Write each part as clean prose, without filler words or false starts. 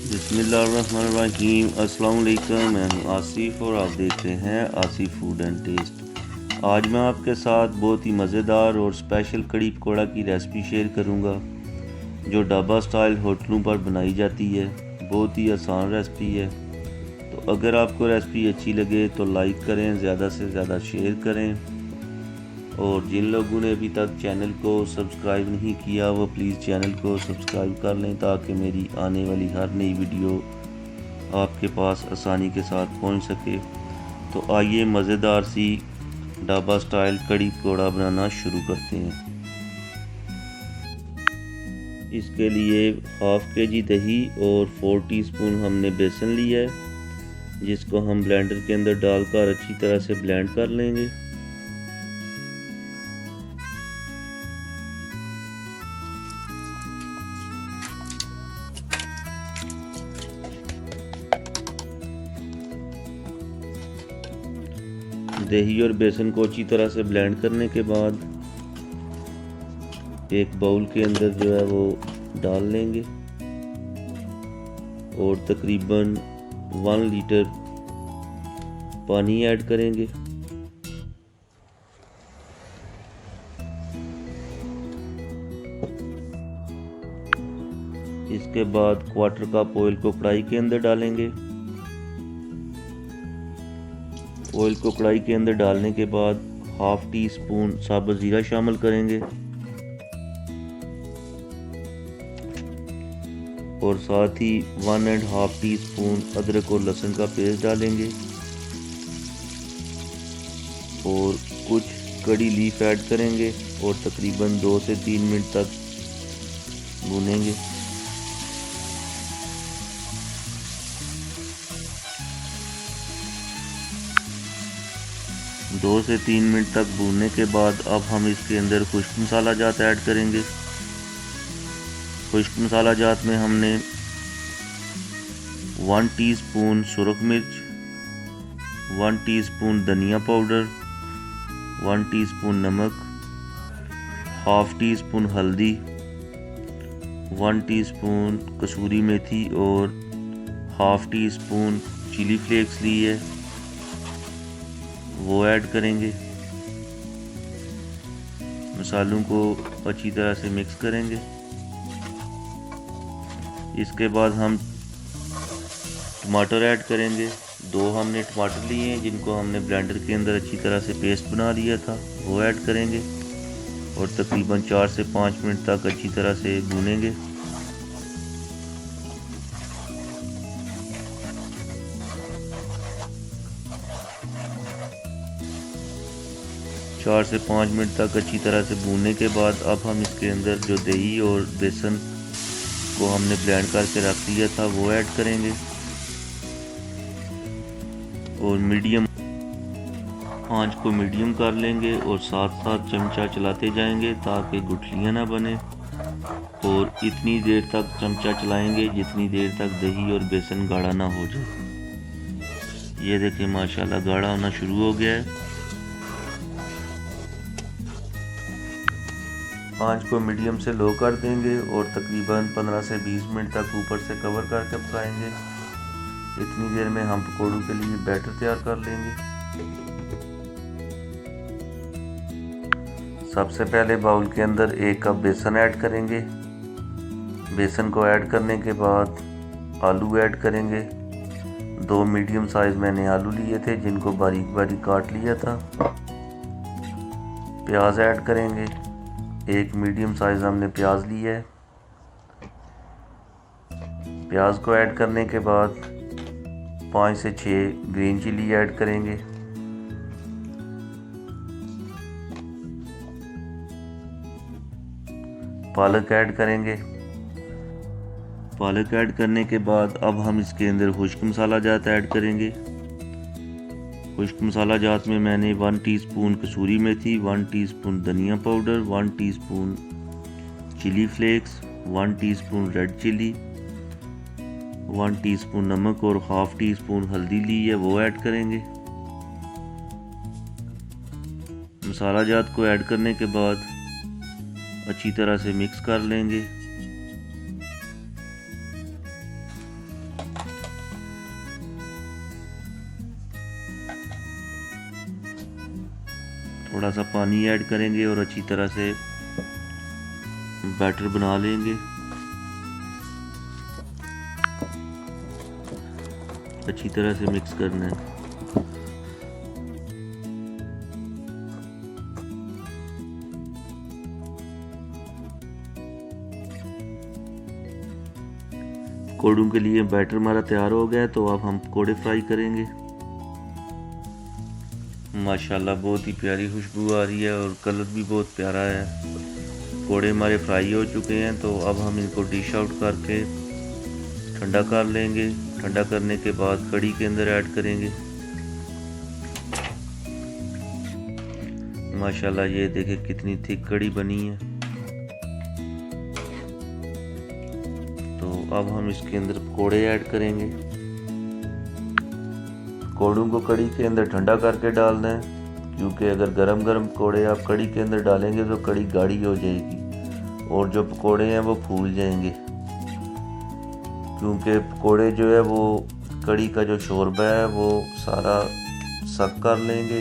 बिस्मिल्लाहिर्रहमानिर्रहीम। अस्सलाम वालेकुम। मैं हूँ आसिफ और आप देख रहे हैं आसिफ फूड एंड टेस्ट। आज मैं आपके साथ बहुत ही मज़ेदार और स्पेशल कड़ी पकौड़ा की रेसिपी शेयर करूँगा जो ढाबा स्टाइल होटलों पर बनाई जाती है। बहुत ही आसान रेसिपी है। तो अगर आपको रेसिपी अच्छी लगे तो लाइक करें, ज़्यादा से ज़्यादा शेयर करें और जिन लोगों ने अभी तक चैनल को सब्सक्राइब नहीं किया वो प्लीज़ चैनल को सब्सक्राइब कर लें ताकि मेरी आने वाली हर नई वीडियो आपके पास आसानी के साथ पहुंच सके। तो आइए मज़ेदार सी ढाबा स्टाइल कड़ी पकौड़ा बनाना शुरू करते हैं। इसके लिए हाफ के-जी दही और 4 टीस्पून हमने बेसन लिया है जिसको हम ब्लेंडर के अंदर डालकर अच्छी तरह से ब्लेंड कर लेंगे। दही और बेसन को अच्छी तरह से ब्लेंड करने के बाद एक बाउल के अंदर जो है वो डाल लेंगे और तकरीबन 1 लीटर पानी ऐड करेंगे। इसके बाद 1/4 कप ऑयल को कढ़ाई के अंदर डालेंगे। ऑयल को कढ़ाई के अंदर डालने के बाद हाफ टी स्पून साबुत ज़ीरा शामिल करेंगे और साथ ही 1.5 टीस्पून अदरक और लहसुन का पेस्ट डालेंगे और कुछ कड़ी लीफ ऐड करेंगे और तकरीबन 2 से 3 मिनट तक भूनेंगे। दो से 3 मिनट तक भूनने के बाद अब हम इसके अंदर खुश्क मसाला जात ऐड करेंगे। खुश्क मसाला जात में हमने 1 टीस्पून सुरख मिर्च, 1 टीस्पून धनिया पाउडर, 1 टीस्पून नमक, हाफ टीस्पून हल्दी, 1 टीस्पून कसूरी मेथी और हाफ टीस्पून चिली फ्लेक्स ली है वो ऐड करेंगे। मसालों को अच्छी तरह से मिक्स करेंगे। इसके बाद हम टमाटर ऐड करेंगे। 2 हमने टमाटर लिए हैं जिनको हमने ब्लेंडर के अंदर अच्छी तरह से पेस्ट बना लिया था वो ऐड करेंगे और तकरीबन 4 से 5 मिनट तक अच्छी तरह से भूनेंगे। चार से 5 मिनट तक अच्छी तरह से भूनने के बाद अब हम इसके अंदर जो दही और बेसन को हमने ब्लेंड करके रख लिया था वो ऐड करेंगे और मीडियम आंच को मीडियम कर लेंगे और साथ साथ चमचा चलाते जाएंगे ताकि गुठलियां ना बने और इतनी देर तक चमचा चलाएंगे जितनी देर तक दही और बेसन गाढ़ा ना हो जाए। ये देखिए माशाल्लाह गाढ़ा होना शुरू हो गया है। आंच को मीडियम से लो कर देंगे और तकरीबन 15 से 20 मिनट तक ऊपर से कवर करके पकाएंगे। इतनी देर में हम पकौड़ों के लिए बैटर तैयार कर लेंगे। सबसे पहले बाउल के अंदर 1 कप बेसन ऐड करेंगे। बेसन को ऐड करने के बाद आलू ऐड करेंगे। 2 मीडियम साइज मैंने आलू लिए थे जिनको बारीक बारीक काट लिया था। प्याज ऐड करेंगे। 1 मीडियम साइज हमने प्याज लिया है। प्याज को ऐड करने के बाद 5 से 6 ग्रीन चिली ऐड करेंगे। पालक ऐड करेंगे। पालक ऐड करने के बाद अब हम इसके अंदर खुश्क मसाला जात ऐड करेंगे। खुश्क मसाला जात में मैंने 1 टीस्पून कसूरी मेथी, 1 टीस्पून धनिया powder, 1 teaspoon chili flakes, 1 teaspoon red chili, 1 teaspoon नमक और हाफ टीस्पून हल्दी ली है वो ऐड करेंगे। मसाला जात को ऐड करने के बाद अच्छी तरह से मिक्स कर लेंगे। थोड़ा सा पानी ऐड करेंगे और अच्छी तरह से बैटर बना लेंगे। अच्छी तरह से मिक्स करना है। पकौड़ों के लिए बैटर हमारा तैयार हो गया है, तो अब हम पकौड़े फ्राई करेंगे। माशाल्लाह बहुत ही प्यारी खुशबू आ रही है और कलर भी बहुत प्यारा है। पकौड़े हमारे फ्राई हो चुके हैं, तो अब हम इनको डिश आउट करके ठंडा कर लेंगे। ठंडा करने के बाद कढ़ी के अंदर ऐड करेंगे। माशाल्लाह ये देखें कितनी थिक कढ़ी बनी है। तो अब हम इसके अंदर पकोड़े ऐड करेंगे। पकोड़ों को कढ़ी के अंदर ठंडा करके डालना है, क्योंकि अगर गरम गरम पकोड़े आप कढ़ी के अंदर डालेंगे तो कढ़ी गाढ़ी हो जाएगी और जो पकोड़े हैं वो फूल जाएंगे। क्योंकि पकोड़े जो है वो कढ़ी का जो शोरबा है वो सारा सक कर लेंगे।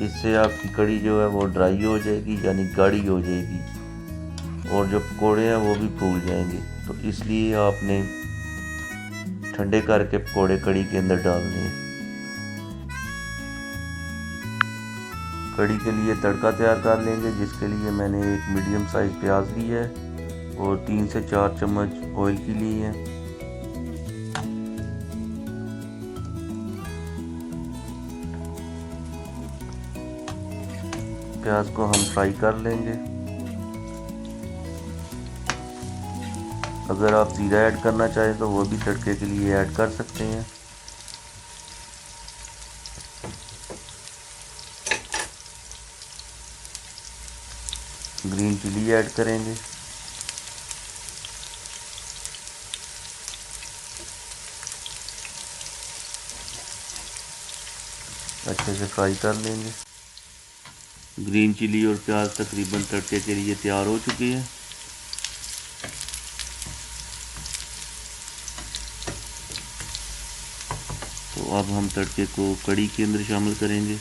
इससे आपकी कढ़ी जो है वो ड्राई हो जाएगी, यानी गाढ़ी हो जाएगी और जो पकोड़े हैं वो भी फूल जाएंगे। तो इसलिए आपने ठंडे करके पकोड़े कढ़ी के अंदर डालने हैं। कढ़ी के लिए तड़का तैयार कर लेंगे, जिसके लिए मैंने एक मीडियम साइज प्याज ली है और 3 से 4 चम्मच ऑयल की ली है। प्याज को हम फ्राई कर लेंगे। अगर आप जीरा ऐड करना चाहें तो वो भी तड़के के लिए ऐड कर सकते हैं। ग्रीन चिली ऐड करेंगे। अच्छे से फ्राई कर लेंगे। ग्रीन चिली और प्याज तकरीबन तड़के के लिए तैयार हो चुकी है। तो अब हम तड़के को कढ़ी के अंदर शामिल करेंगे।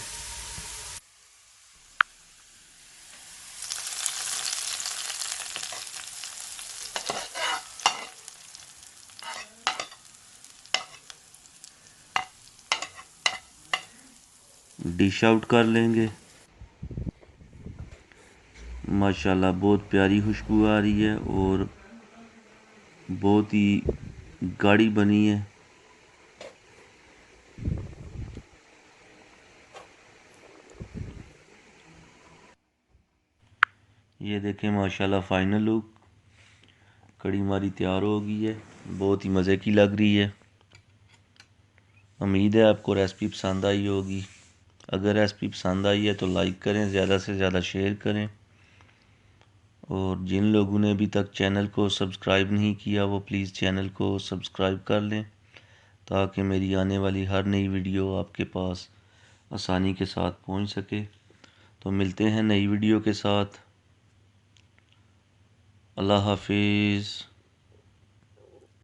डिश आउट कर लेंगे। माशाल्लाह बहुत प्यारी खुशबू आ रही है और बहुत ही गाढ़ी बनी है। ये देखें माशाल्लाह फाइनल लुक। कढ़ी हमारी तैयार हो गई है, बहुत ही मज़े की लग रही है। उम्मीद है आपको रेसिपी पसंद आई होगी। अगर रेसिपी पसंद आई है तो लाइक करें, ज़्यादा से ज़्यादा शेयर करें और जिन लोगों ने अभी तक चैनल को सब्सक्राइब नहीं किया वो प्लीज़ चैनल को सब्सक्राइब कर लें, ताकि मेरी आने वाली हर नई वीडियो आपके पास आसानी के साथ पहुंच सके। तो मिलते हैं नई वीडियो के साथ। अल्लाह हाफिज़।